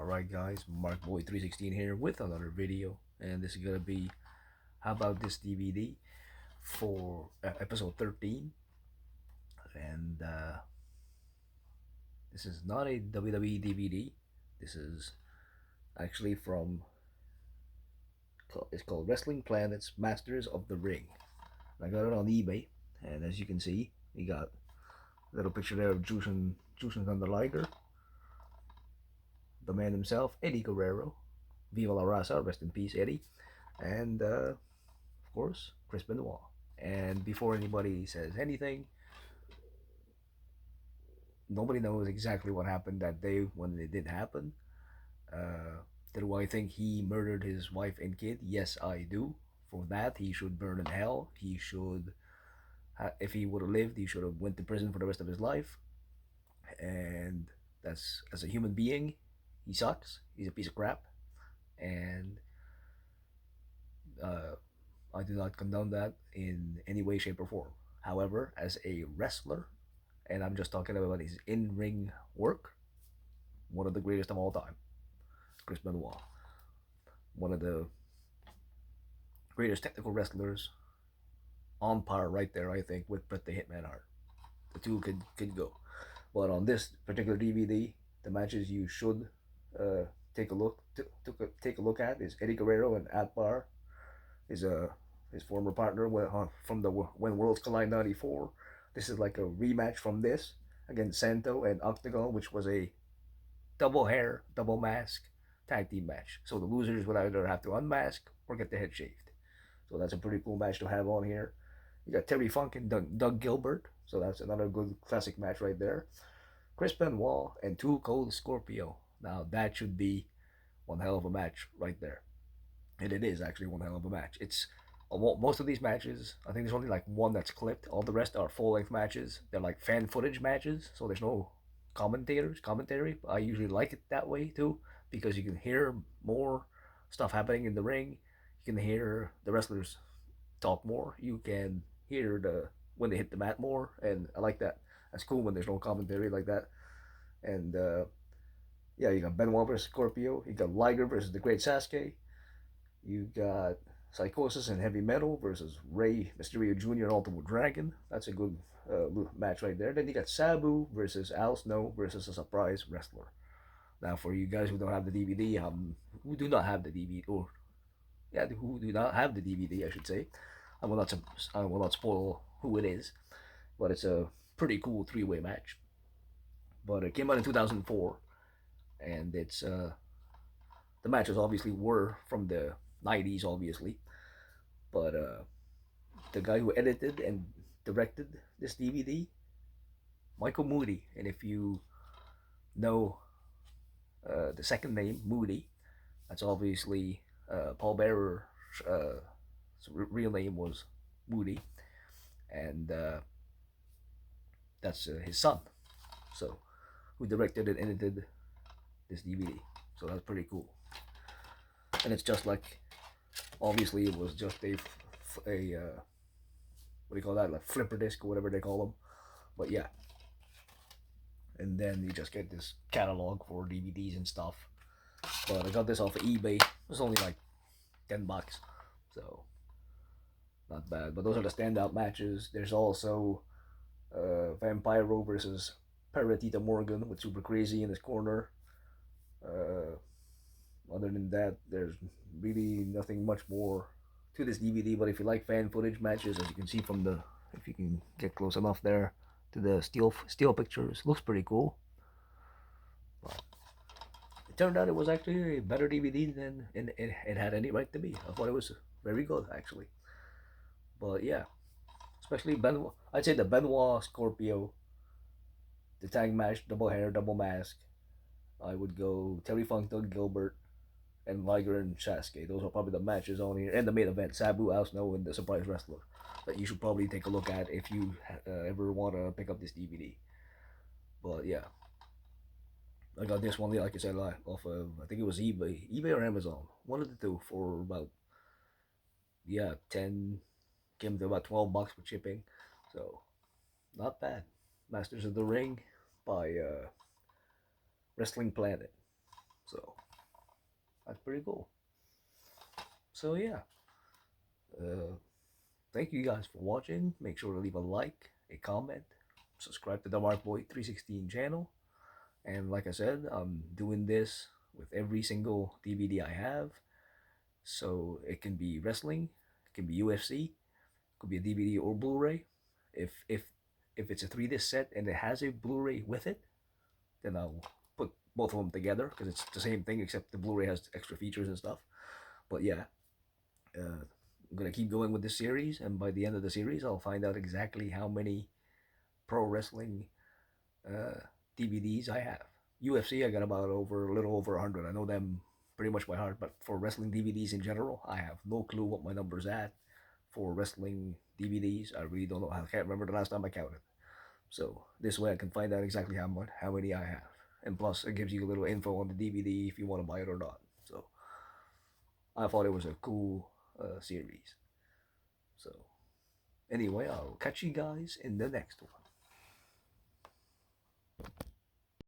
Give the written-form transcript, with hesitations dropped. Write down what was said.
Alright guys, MarkBoy316 here with another video, and this is gonna be how about this DVD for episode 13. And this is not a WWE DVD. This is actually from, it's called Wrestling Planet's Masters of the Ring. I got it on eBay, and as you can see, we got a little picture there of Jushin Thunder Liger, the man himself, Eddie Guerrero, Viva La Raza, rest in peace, Eddie, and of course, Chris Benoit. And before anybody says anything, nobody knows exactly what happened that day when it did happen. Do I think he murdered his wife and kid? Yes, I do. For that, he should burn in hell. He should, if he would have lived, he should have went to prison for the rest of his life. And that's, as a human being, he sucks. He's a piece of crap. And uh, I do not condone that in any way, shape, or form. However, as a wrestler, and I'm just talking about his in-ring work, one of the greatest of all time, Chris Benoit, one of the greatest technical wrestlers on par right there, I think, with Bret the Hitman Hart. The two could go. But on this particular DVD, the matches you should take a look at is Eddie Guerrero and Atbar, his former partner from the When Worlds Collide '94. This is like a rematch from this against Santo and Octagon, which was a double hair, double mask tag team match. So the losers would either have to unmask or get their head shaved. So that's a pretty cool match to have on here. You got Terry Funk and Doug Gilbert, so that's another good classic match right there. Chris Benoit and Too Cold Scorpio. Now that should be one hell of a match right there, and it is actually one hell of a match. It's most of these matches, I think there's only like one that's clipped. All the rest are full length matches. They're like fan footage matches, so there's no commentary. I usually like it that way too, because you can hear more stuff happening in the ring. You can hear the wrestlers talk more. You can hear the when they hit the mat more, and I like that. That's cool when there's no commentary like that. And yeah, you got Benoit versus Scorpio. You got Liger versus the Great Sasuke. You got Psychosis and Heavy Metal versus Rey Mysterio Jr. and Ultimate Dragon. That's a good match right there. Then you got Sabu versus Al Snow versus a surprise wrestler. Now, for you guys who don't have the DVD, who do not have the DVD, or yeah, who do not have the DVD, I should say, I will not spoil who it is, but it's a pretty cool three-way match. But it came out in 2004, and it's the matches obviously were from the '90s, obviously, but the guy who edited and directed this DVD, Michael Moody, and if you know the second name Moody, that's obviously Paul Bearer's real name was Moody, and that's his son. So, who directed and edited this DVD? So that's pretty cool. And it's just like, obviously, it was just a what do you call that? Like flipper disc or whatever they call them. But yeah, and then you just get this catalog for DVDs and stuff. But I got this off of eBay. It was only like $10, so not bad. But those are the standout matches. There's also Vampiro versus Paratita Morgan with Super Crazy in his corner. Uh, Other than that, there's really nothing much more to this DVD. But if you like fan footage matches, as you can see from the, if you can get close enough there to the still pictures, looks pretty cool. But it turned out it was actually a better DVD than it had any right to be. I thought it was very good actually. But yeah, especially Benoit. I'd say the Benoit Scorpio, the tag match, double hair, double mask. I would go Terry Funk, Doug Gilbert, and Liger and Sasuke. Those are probably the matches on here. And the main event, Sabu, Al Snow, and the surprise wrestler, that you should probably take a look at if you ever want to pick up this DVD. But yeah, I got this one, like I said, off of, I think it was eBay or Amazon, one of the two, for about, yeah, 10, came to about $12 with shipping. So not bad. Masters of the Ring by Wrestling Planet. So that's pretty cool. So yeah, uh, thank you guys for watching. Make sure to leave a like, a comment, subscribe to the Mark Boy 316 channel. And like I said, I'm doing this with every single DVD I have. So it can be wrestling, it can be UFC, it could be a DVD or Blu-ray. If it's a 3 disc set and it has a Blu-ray with it, then I'll put both of them together because it's the same thing except the Blu-ray has extra features and stuff. But yeah, I'm gonna keep going with this series, and by the end of the series, I'll find out exactly how many pro wrestling uh, DVDs I have. UFC, I got about over a little over 100. I know them pretty much by heart, but for wrestling DVDs in general, I have no clue what my number's at. For wrestling DVDs, I really don't know. I can't remember the last time I counted. So this way, I can find out exactly how many I have, and plus, it gives you a little info on the DVD if you want to buy it or not. So I thought it was a cool series. So anyway, I'll catch you guys in the next one.